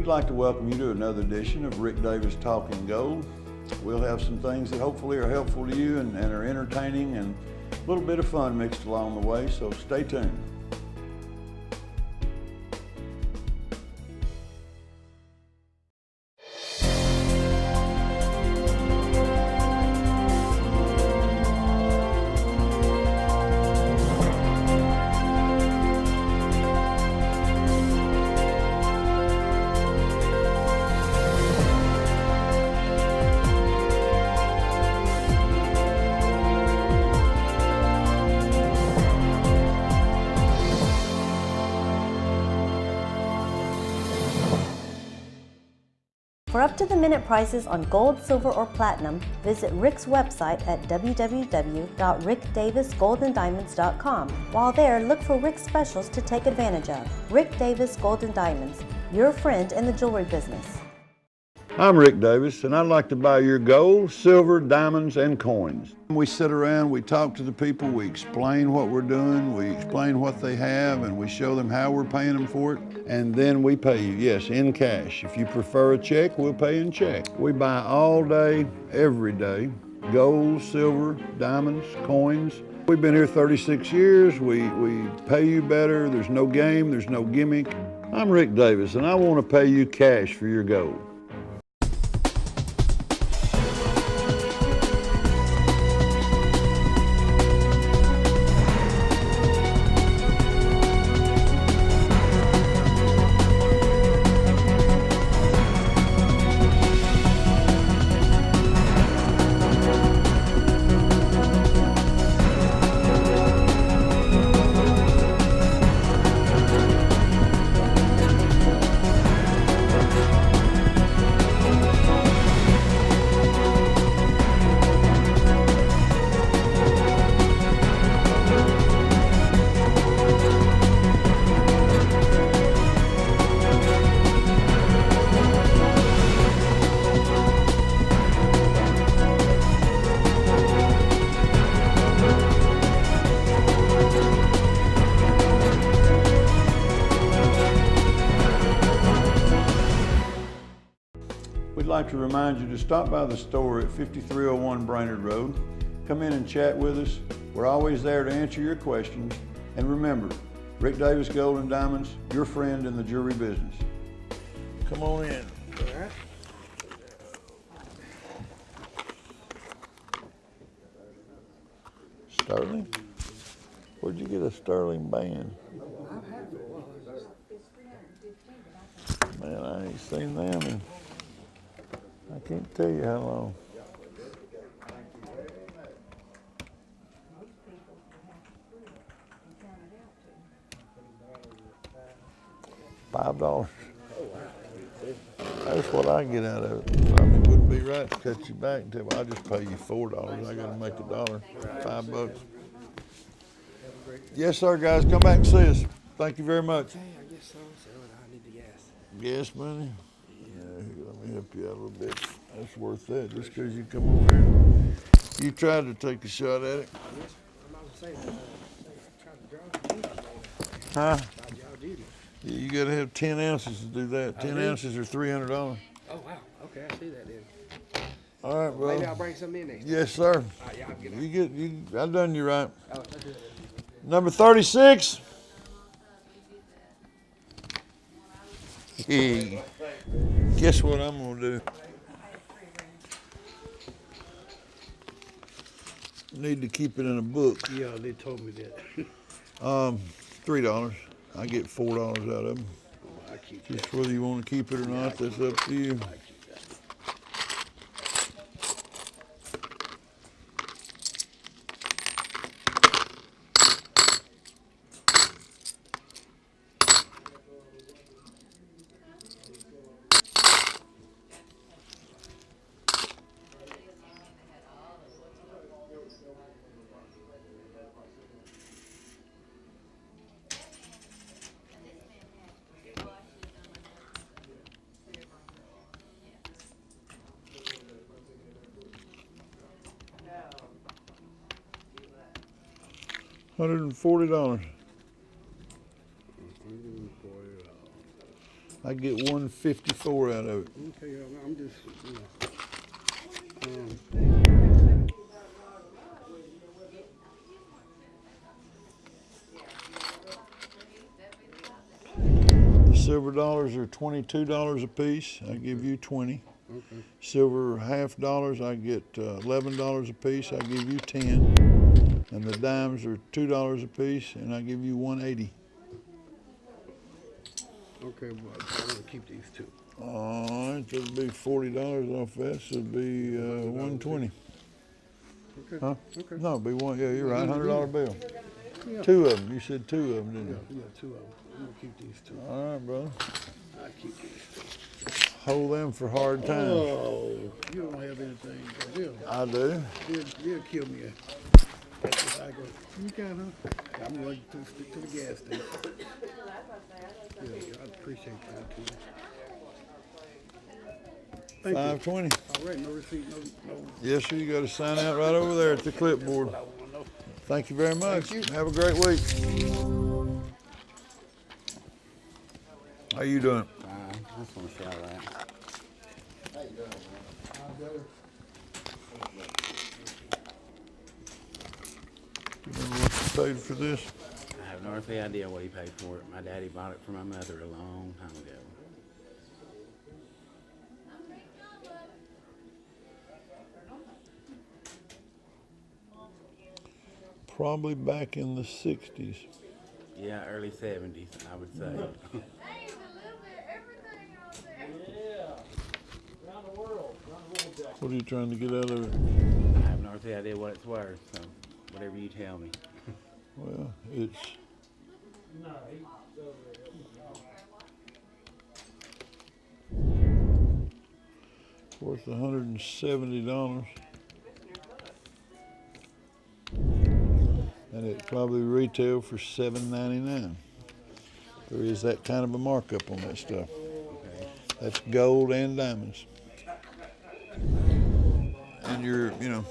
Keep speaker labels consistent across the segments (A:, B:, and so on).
A: We'd like to welcome you to another edition of Rick Davis Talking Gold. We'll have some things that hopefully are helpful to you and are entertaining, and a little bit of fun mixed along the way, so stay tuned.
B: For up-to-the-minute prices on gold, silver, or platinum, visit Rick's website at www.rickdavisgoldendiamonds.com. While there, look for Rick's specials to take advantage of. Rick Davis Gold and Diamonds, your friend in the jewelry business.
A: I'm Rick Davis, and I'd like to buy your gold, silver, diamonds, and coins. We sit around, we talk to the people, we explain what we're doing, we explain what they have, and we show them how we're paying them for it, and then we pay you, yes, in cash. If you prefer a check, we'll pay in check. We buy all day, every day, gold, silver, diamonds, coins. We've been here 36 years, we pay you better, there's no game, there's no gimmick. I'm Rick Davis, and I want to pay you cash for your gold. We'd like to remind you to stop by the store at 5301 Brainerd Road. Come in and chat with us. We're always there to answer your questions. And remember, Rick Davis Gold and Diamonds, your friend in the jewelry business. Come on in. All right. Sterling? Where'd you get a Sterling band? Man, I ain't seen them in, I can't tell you how long. $5. That's what I get out of it. I mean, it wouldn't be right to cut you back until I just pay you $4. I gotta make $1. $5. Yes, sir, guys. Come back and see us. Thank you very much.
C: Okay, I guess so. So I need the gas.
A: Gas money? Yeah, here, let me help you out a little bit. That's worth that, just because you come over here. You tried to take a shot at it.
C: Yes, I'm about to say, trying to draw duty.
A: Huh?
C: Draw duty.
A: Yeah, you got to have 10 ounces to do that. 10 ounces are $300.
C: Oh, wow. Okay, I see that then.
A: All right, well.
C: Maybe I'll bring some in next time.
A: Yes, sir.
C: All right, yeah, I'll get it.
A: I done you right.
C: Oh, that's good.
A: Number 36. Hey, guess what I'm gonna do? Need to keep it in a book.
C: Yeah, they told me that.
A: $3. I get $4 out of them.
C: I keep
A: Just whether you want to keep it or not, that's up to you. $140. I get 154 out of it.
C: Okay, I'm just,
A: The silver dollars are $22 a piece. I give you 20.
C: okay.
A: Silver half dollars, I get $11 a piece. I give you 10. And the dimes are $2 a piece, and I give you 180.
C: Okay, but I want to keep these two.
A: All right, that'd be $40 off that, so it'd be 120.
C: Okay.
A: Huh?
C: Okay.
A: No, it'd be one. Yeah, you're right. $100 bill.
C: Yeah.
A: Two of them. You said two of them, didn't you?
C: Yeah, two of them. I'm gonna keep these two.
A: All right, brother.
C: I keep these two.
A: Hold them for hard times.
C: Oh, you don't have anything.
A: I do.
C: They'll kill me. That's what I go. You can, huh? I'm going to stick to the gas station. Yeah, I appreciate that too. Thank
A: 520.
C: you. All right, no receipt, no.
A: Yes, sir. You got to sign out right over there at the clipboard. Thank you very much.
C: Thank you.
A: Have a great week. How you doing?
D: I just want to shout that.
A: You remember what you paid for this?
D: I have no earthly idea what he paid for it. My daddy bought it for my mother a long time ago.
A: Probably back in the 60s.
D: Yeah, early 70s, I would say.
A: What are you trying to get out of it?
D: I have no earthly idea what it's worth, so whatever you tell me.
A: Well, it's worth $170. And it probably retail for $7.99. There is that kind of a markup on that stuff.
D: Okay.
A: That's gold and diamonds. And you're, the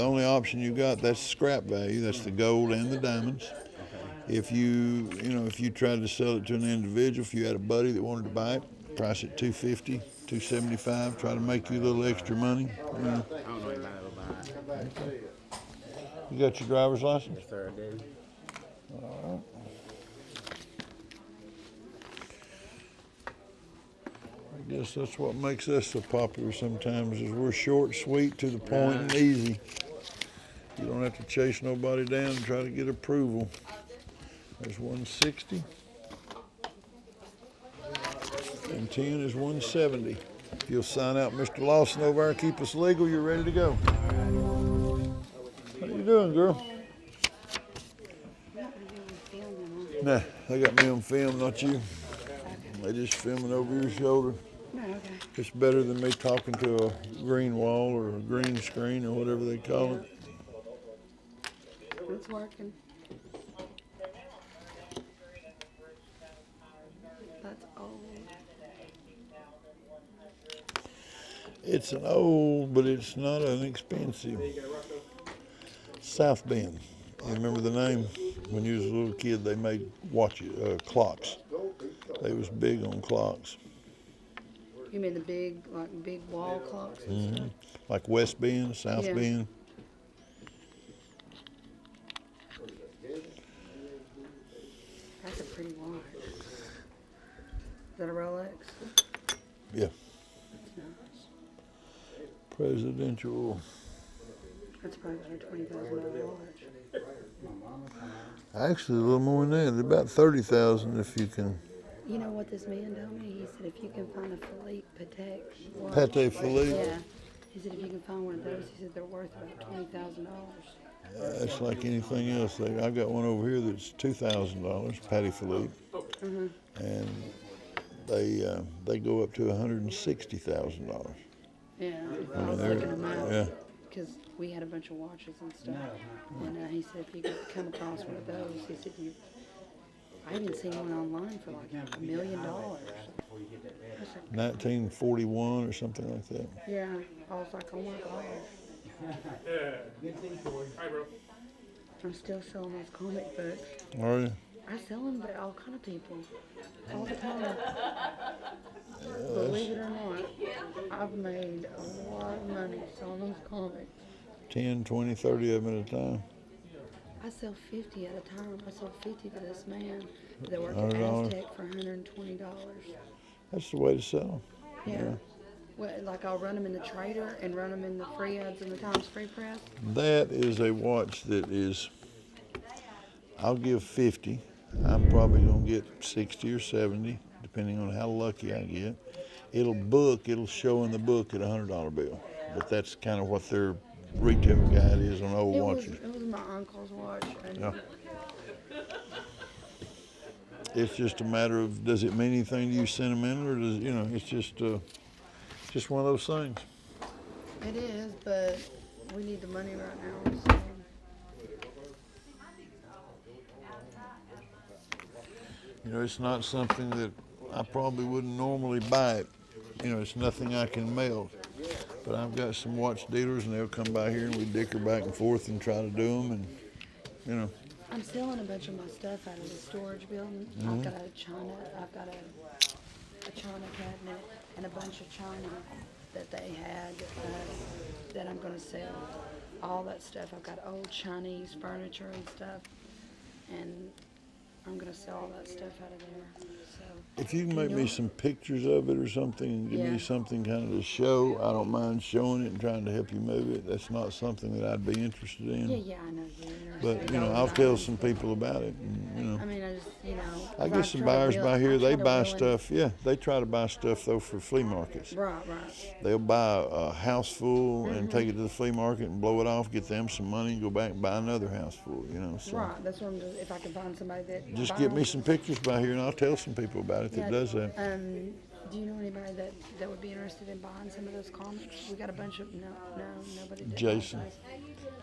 A: only option you got, that's scrap value. That's the gold and the diamonds. If you, if you tried to sell it to an individual, if you had a buddy that wanted to buy it, price it $250, $275, try to make you a little extra money.
D: I don't know anybody that'll buy it.
A: You got your driver's license?
D: Yes, sir, I do.
A: All right. I guess that's what makes us so popular sometimes is we're short, sweet, to the point, and easy. You don't have to chase nobody down and try to get approval. There's 160. And 10 is 170. If you'll sign out Mr. Lawson over there and keep us legal, you're ready to go. How you doing, girl? Nah, they got me on film, not you. They just filming over your shoulder.
E: No, okay.
A: It's better than me talking to a green wall or a green screen or whatever they call it.
E: It's working. That's old.
A: It's an old, but it's not an expensive. South Bend. You remember the name? When you was a little kid, they made clocks. They was big on clocks.
E: You mean the big wall clocks?
A: Mm-hmm. Like West Bend, South
E: Yeah.
A: Bend.
E: That's a pretty watch. Is that a Rolex?
A: Yeah.
E: That's nice.
A: Presidential.
E: That's probably about a $20,000 watch.
A: Actually, a little more than that. About 30,000 if you can.
E: You know what this man told me? He said if you can find a Philippe Patek watch.
A: Patek Philippe.
E: Yeah. He said if you can find one of those, he said they're worth about $20,000.
A: That's like anything else. I got one over here that's $2,000, Patty Philippe, and they go up to $160,000.
E: Yeah. I
A: mean,
E: was
A: they're-
E: looking them up.
A: yeah.
E: Because we had a bunch of watches and stuff. And he said if you could come across one of those, he said I even seen one online for like $1 million. I was like,
A: 1941 or something like that.
E: yeah. I was like, oh my God. I'm still selling those comic books.
A: Are you?
E: I sell them to all kind of people all the time. I've made a lot of money selling those comics.
A: 10, 20, 30 of them at a time.
E: I sell 50 at a time. I sold 50 to this man that worked at
A: $100.
E: Aztec for $120.
A: That's the way to sell them.
E: Yeah. Well, like I'll run them in the Trader and run them in the free ads in the Times Free Press.
A: That is a watch that is, I'll give 50. I'm probably going to get 60 or 70, depending on how lucky I get. It'll show in the book at a $100 bill. But that's kind of what their retail guide is on old watches.
E: It was my uncle's watch. And
A: Yeah. It's just a matter of, does it mean anything to you sentimental, or does, it's just one of those things.
E: It is, but we need the money right now. So.
A: It's not something that I probably wouldn't normally buy it. It's nothing I can melt. But I've got some watch dealers, and they'll come by here, and we dicker back and forth and try to do them, and
E: I'm selling a bunch of my stuff out of the storage building. I've got a china cabinet and a bunch of china that they had that I'm going to sell. All that stuff. I've got old Chinese furniture and stuff, and I'm going to sell all that stuff out of there. So
A: if you can make me some pictures of it or something, and give me something kind of to show, I don't mind showing it and trying to help you move it. That's not something that I'd be interested in.
E: Yeah, I know you're interested.
A: But, I'll tell some people about it. And,
E: I mean, I just,
A: I get some buyers by here. They buy stuff. Yeah, they try to buy stuff, though, for flea markets.
E: Right.
A: They'll buy a house full and take it to the flea market and blow it off, get them some money, and go back and buy another house full, So
E: Right, that's what I'm doing. If I can find somebody that
A: just
E: buys.
A: get me some pictures by here, and I'll tell some people about it that does that.
E: Do you know anybody that would be interested in buying some of those comics? We got a bunch of nobody. Did
A: Jason.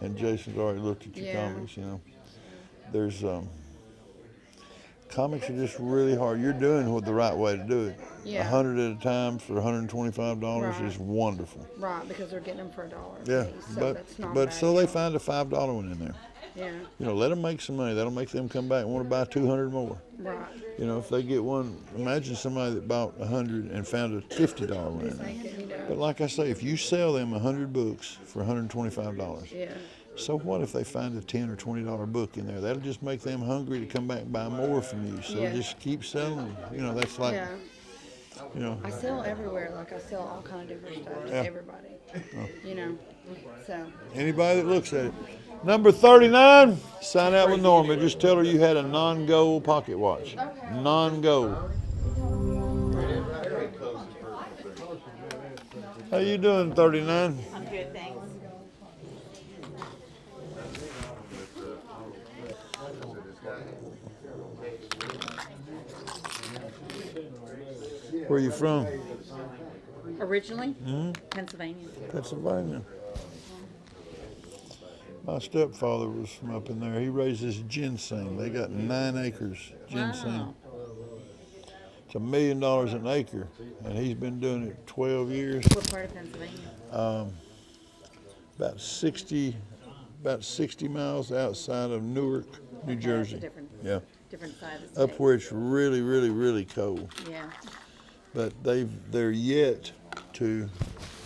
A: And Jason's already looked at your comics, There's comics are just really hard. You're doing the right way to do it.
E: Yeah.
A: 100 at a time for $125
E: Right.
A: is wonderful.
E: Right, because they're getting them for $1.
A: Yeah,
E: a piece, so that's not a
A: but
E: bad
A: so they
E: deal.
A: find a $5 one in there.
E: Yeah.
A: Let them make some money. That'll make them come back and want to buy 200 more.
E: Right.
A: If they get one, imagine somebody that bought 100 and found a $50 one in there. But like I say, if you sell them 100 books for $125,
E: Yeah.
A: so what if they find a $10 or $20 book in there? That'll just make them hungry to come back and buy more from you. So just keep selling. That's like,
E: I sell everywhere. Like I sell all kind of different stuff to everybody. So.
A: Anybody that looks at it. Number 39, sign out with Norma. Just tell her you had a non-gold pocket watch. Okay. Non-gold. How you doing, 39?
F: I'm good, thanks.
A: Where are you from?
F: Originally, Pennsylvania.
A: Pennsylvania. My stepfather was from up in there. He raises ginseng. They got 9 acres ginseng.
F: Wow.
A: It's $1 million an acre, and he's been doing it 12 years.
F: What part of Pennsylvania?
A: About 60 miles outside of Newark, New Jersey.
F: That's a different side of the
A: Up
F: state.
A: where it's really, really, really cold.
F: Yeah.
A: But they're yet to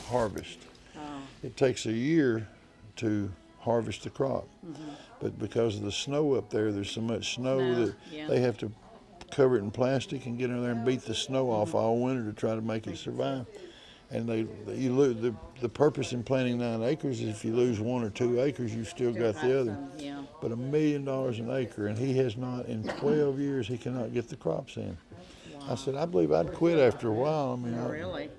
A: harvest.
F: Oh.
A: It takes a year to harvest the crop. But because of the snow up there, there's so much snow that they have to cover it in plastic and get in there and beat the snow off all winter to try to make it survive. And the purpose in planting 9 acres is if you lose 1 or 2 acres, you've still got the other.
F: Yeah.
A: But $1 million an acre, and he has not, in 12 years, he cannot get the crops in. I said, I believe I'd quit after a while. I mean,
F: Really?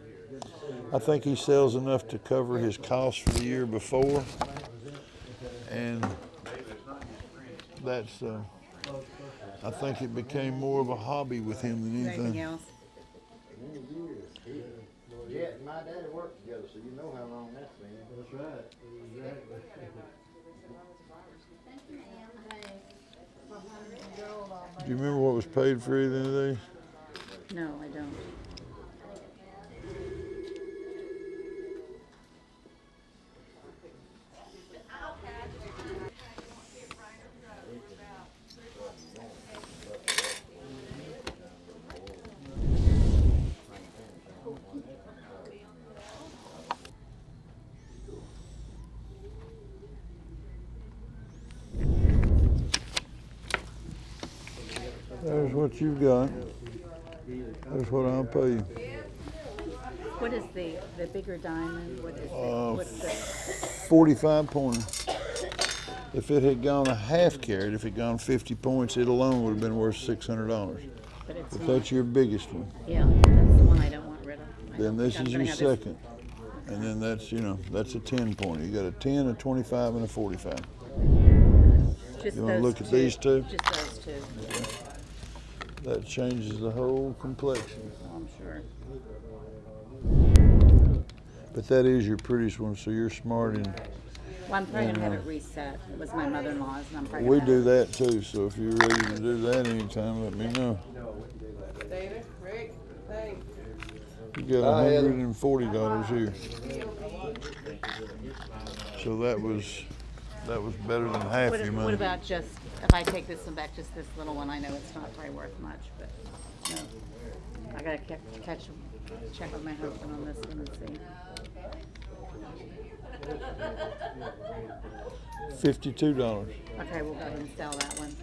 A: I think he sells enough to cover his costs for the year before. And that's, I think it became more of a hobby with him than
F: Anything
A: anything.
F: else?
C: Yeah, my daddy worked together, so you know how long that's been. That's right.
A: Do you remember what was paid for either of these?
F: No, I don't.
A: There's what you've got. That's what I'll pay you.
F: What is the bigger diamond? What is it? What's the
A: 45 pointer. If it had gone a half carat, if it had gone 50 points, it alone would have been worth $600.
F: but it's
A: If
F: not.
A: that's your biggest one,
F: Yeah, that's the one I don't want rid of. I
A: then
F: don't
A: this
F: think
A: is
F: I'm
A: your
F: gonna have
A: second. And then that's, that's a 10 pointer. You got a 10, a 25, and a 45.
F: Just
A: You wanna
F: those
A: look at
F: two.
A: these two?
F: Just those two.
A: That changes the whole complexion.
F: Oh, I'm sure.
A: But that is your prettiest one, so you're smart. And
F: Well, I'm probably gonna have it reset. It was my mother-in-law's, and I'm probably
A: we
F: gonna
A: do
F: have
A: that too, so if you're ready to do that anytime, let me know.
G: David, Rick, hey.
A: You got $140 here. So that was better than half your money.
F: What about just, if I take this one back, just this little one? I know it's not probably worth much, but no. I gotta check with my husband on this one and see.
A: $52.
F: Okay, we'll go ahead and sell that one.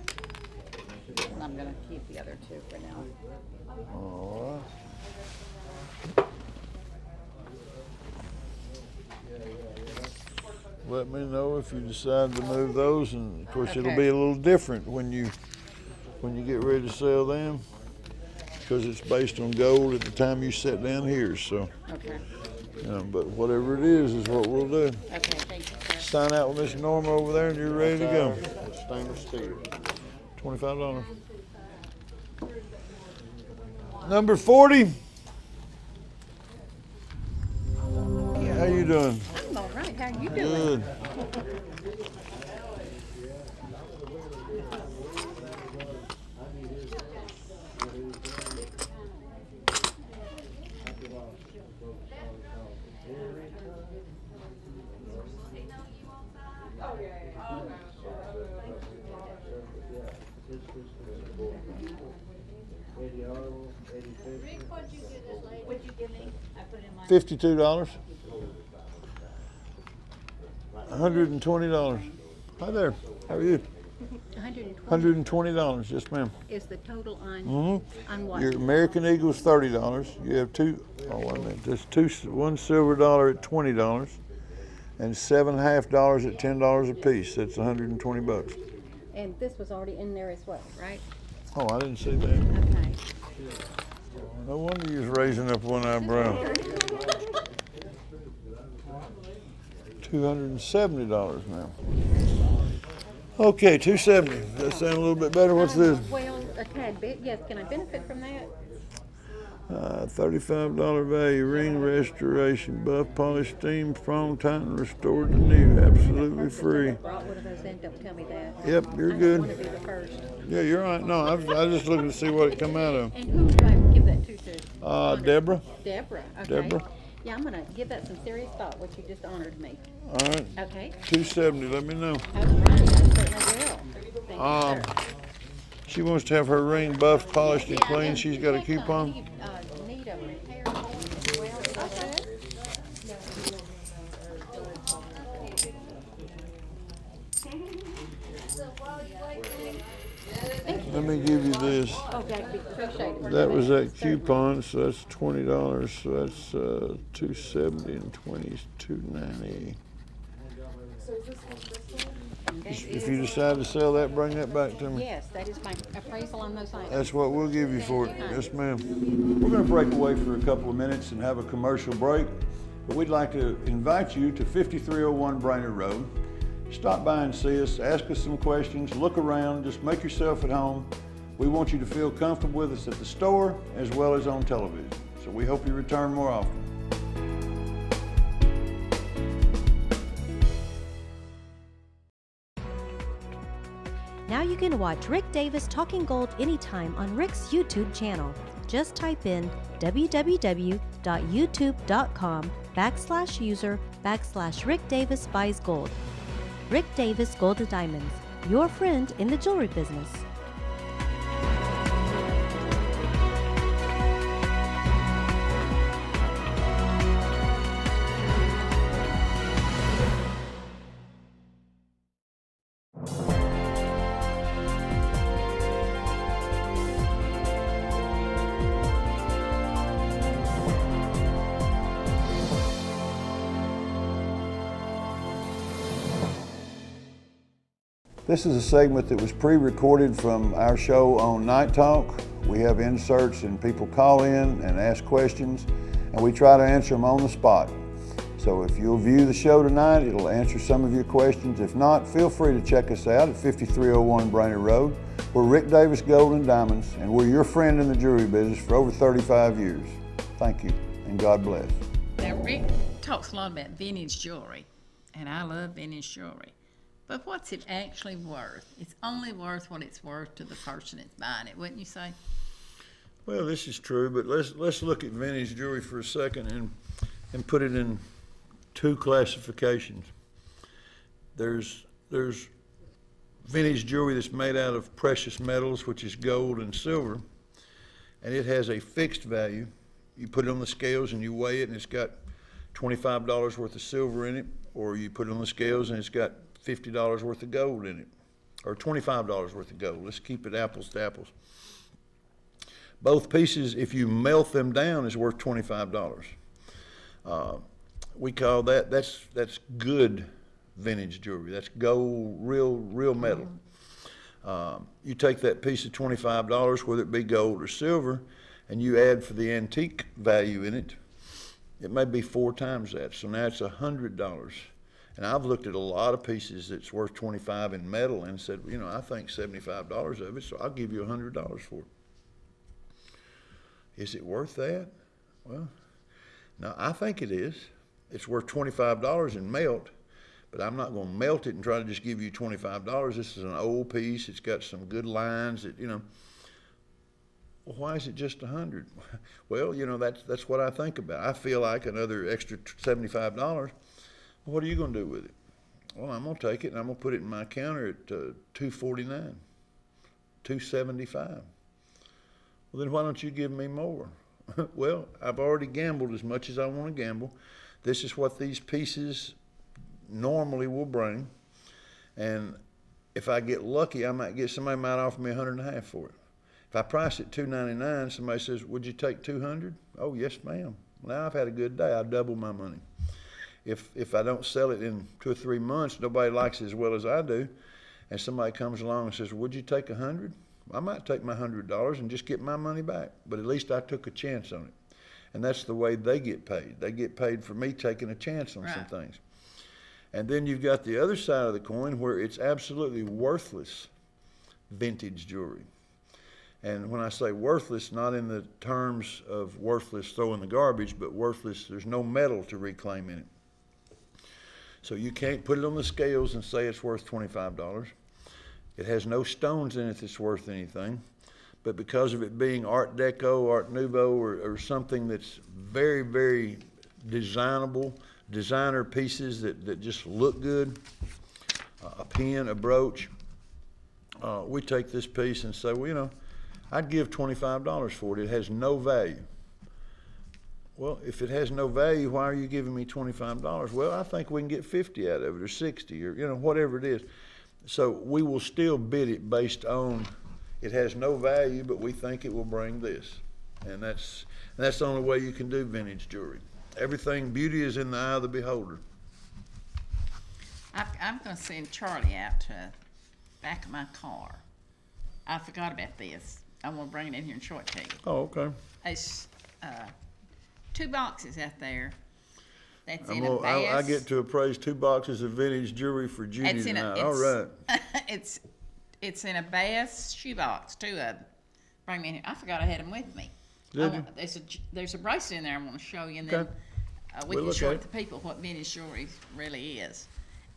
F: And I'm gonna keep the other two for now.
A: All right. Let me know if you decide to move those, and of course it'll
F: Okay.
A: be a little different when you get ready to sell them, because it's based on gold at the time you sit down here. So,
F: Okay,
A: but whatever it is what we'll do.
F: okay, thank you, sir.
A: Sign out with Mr. Norma over there, and you're ready to go.
C: That's stainless steel.
A: $25. Number 40. How you doing?
F: I'm all right, how are you doing?
A: Good.
F: What'd you give me? I put it in my.
A: $52. $120. Hi there. How are you?
F: 120
A: $120. Yes, ma'am.
F: is the total on,
A: Mm-hmm.
F: on what?
A: Your American Eagle's $30. You have two. Oh, wait a minute. There's one silver dollar at $20, and $7.50 at $10 a piece. That's $120.
F: And this was already in there as well, right?
A: Oh, I didn't see that.
F: Okay.
A: No wonder you was raising up one eyebrow. $270 now. Okay, $270. Does that sound a little bit better? What's this?
F: Well, a tad bit, yes. Can I benefit from that?
A: $35 value, ring restoration, buff polish, steam, foam, tighten, restored to new, absolutely free.
F: Brought one of those in, don't tell me that.
A: Yep, you're
F: I
A: good.
F: want to be the first.
A: Yeah, you're right. No, I was just looking to see what it come out of.
F: And who do I give that to?
A: Deborah.
F: Deborah, okay.
A: Deborah.
F: Yeah, I'm gonna give that some serious thought, what you just honored me.
A: All right,
F: Okay?
A: $270. Let me know.
F: All right, I certainly will. Thank you, sir.
A: She wants to have her ring buffed, polished, and
F: Yeah,
A: clean.
F: and
A: She's got a
F: check on
A: coupon.
F: Need a repair for as well.
A: Let me give you this.
F: Oh, that'd be appreciated.
A: That was that coupon, so that's $20. So that's $270 and 20 is $290. If you decide to sell that, bring that back to me.
F: Yes, that is my appraisal on those items.
A: That's what we'll give you for it. Yes, ma'am. We're going to break away for a couple of minutes and have a commercial break, but we'd like to invite you to 5301 Brainerd Road. Stop by and see us, ask us some questions, look around, just make yourself at home. We want you to feel comfortable with us at the store as well as on television. So we hope you return more often.
B: Now you can watch Rick Davis Talking Gold anytime on Rick's YouTube channel. Just type in www.youtube.com/user/Rick Davis Buys Gold. Rick Davis Gold and Diamonds, your friend in the jewelry business.
A: This is a segment that was pre-recorded from our show on Night Talk. We have inserts and people call in and ask questions, and we try to answer them on the spot. So if you'll view the show tonight, it'll answer some of your questions. If not, feel free to check us out at 5301 Brainerd Road. We're Rick Davis Gold and Diamonds, and we're your friend in the jewelry business for over 35 years. Thank you, and God bless.
H: Now, Rick talks a lot about vintage jewelry, and I love vintage jewelry. But what's it actually worth? It's only worth what it's worth to the person that's buying it, wouldn't you say?
A: Well, this is true, but let's look at vintage jewelry for a second and put it in two classifications. There's vintage jewelry that's made out of precious metals, which is gold and silver, and it has a fixed value. You put it on the scales and you weigh it, and it's got $25 worth of silver in it, or you put it on the scales and it's got $50 worth of gold in it, or $25 worth of gold. Let's keep it apples to apples. Both pieces, if you melt them down, is worth $25. We call that's good vintage jewelry. That's gold, real metal. You take that piece of $25, whether it be gold or silver, and you add for the antique value in it, it may be 4 times that. So now it's $100. And I've looked at a lot of pieces that's worth $25 in metal and said, you know, I think $75 of it, so I'll give you $100 for it. Is it worth that? Well, no, I think it is. It's worth $25 in melt, but I'm not going to melt it and try to just give you $25. This is an old piece. It's got some good lines that, you know. Well, why is it just $100? Well, you know, that's what I think about. I feel like another extra $75. What are you going to do with it? Well, I'm going to take it and I'm going to put it in my counter at $249, $275. Well, then why don't you give me more? Well, I've already gambled as much as I want to gamble. This is what these pieces normally will bring. And if I get lucky, somebody might offer me $150 for it. If I price it $299, somebody says, would you take $200? Oh, yes, ma'am. Now I've had a good day. I double my money. If I don't sell it in 2 or 3 months, nobody likes it as well as I do, and somebody comes along and says, would you take $100? I might take my $100 and just get my money back, but at least I took a chance on it. And that's the way they get paid. They get paid for me taking a chance on some things. And then you've got the other side of the coin where it's absolutely worthless vintage jewelry. And when I say worthless, not in the terms of worthless, throw in the garbage, but worthless, there's no metal to reclaim in it. So you can't put it on the scales and say it's worth $25. It has no stones in it that's worth anything. But because of it being Art Deco, Art Nouveau, or something that's very, very designable, designer pieces that just look good, a pin, a brooch, we take this piece and say, well, you know, I'd give $25 for it. It has no value. Well, if it has no value, why are you giving me $25? Well, I think we can get 50 out of it, or 60, or, you know, whatever it is. So we will still bid it based on it has no value, but we think it will bring this. And that's the only way you can do vintage jewelry. Everything, beauty is in the eye of the beholder.
H: I'm going to send Charlie out to the back of my car. I forgot about this. I'm going to bring it in here and show it to you.
A: Oh, okay.
H: It's 2 boxes out there. That's in a bass.
A: I get to appraise 2 boxes of vintage jewelry for Judy tonight. All right.
H: It's in a bass shoebox, 2 of them. Bring me in here. I forgot I had them with me.
A: Did you?
H: There's a bracelet in there I want to show you, and then we can show it to people what vintage jewelry really is.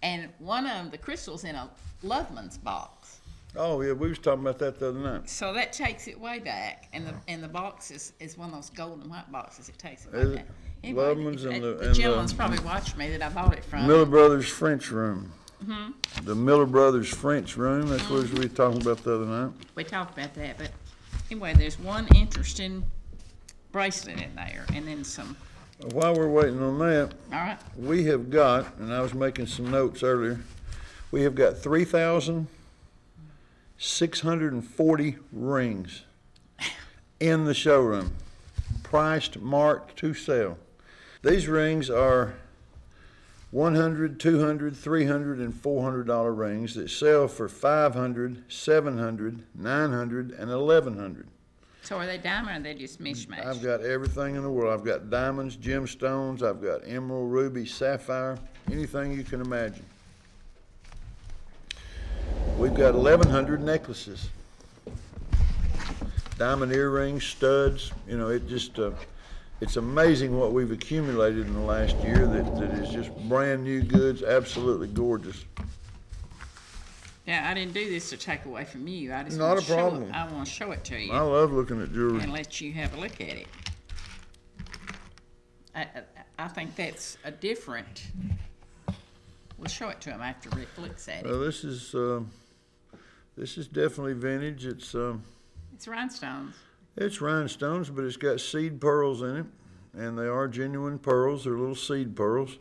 H: And one of them, the crystal's in a Loveman's box.
A: Oh yeah, we was talking about that the other night.
H: So that takes it way back, and the box is one of those gold and white boxes. It takes it way back. Anyway,
A: Loveman's and
H: the gentleman's probably watched me that I bought it from.
A: Miller Brothers French Room. Mm-hmm. The Miller Brothers French Room. That's what we were talking about the other night.
H: We talked about that, but anyway, there's one interesting bracelet in there, and then some.
A: While we're waiting on that,
H: all right,
A: we have got, and I was making some notes earlier, we have got 3,640 rings in the showroom, priced, marked to sell. These rings are $100, $200, $300, and $400 rings that sell for $500, $700, $900, and $1,100.
H: So are they diamond or are they just mishmash?
A: I've got everything in the world. I've got diamonds, gemstones, I've got emerald, ruby, sapphire, anything you can imagine. We've got 1,100 necklaces, diamond earrings, studs. You know, it's amazing what we've accumulated in the last year that is just brand new goods, absolutely gorgeous.
H: Yeah, I didn't do this to take away from you. I just
A: Not
H: want
A: a
H: to show
A: problem.
H: it. I want to show it to you
A: I love looking at jewelry.
H: and let you have a look at it. I think that's a different. We'll show it to him after Rick looks at it.
A: Well, this is definitely vintage.
H: It's rhinestones.
A: It's rhinestones, but it's got seed pearls in it, and they are genuine pearls. They're little seed pearls.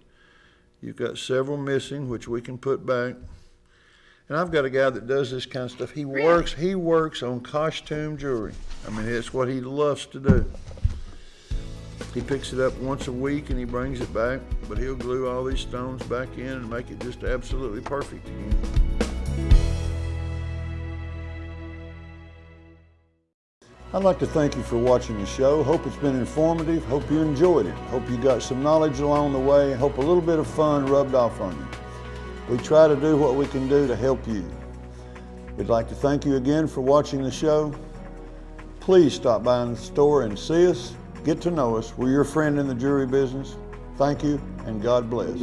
A: You've got several missing, which we can put back. And I've got a guy that does this kind of stuff. He works on costume jewelry. I mean, it's what he loves to do. He picks it up once a week and he brings it back, but he'll glue all these stones back in and make it just absolutely perfect again. I'd like to thank you for watching the show. Hope it's been informative. Hope you enjoyed it. Hope you got some knowledge along the way. Hope a little bit of fun rubbed off on you. We try to do what we can do to help you. We'd like to thank you again for watching the show. Please stop by in the store and see us. Get to know us. We're your friend in the jewelry business. Thank you, and God bless.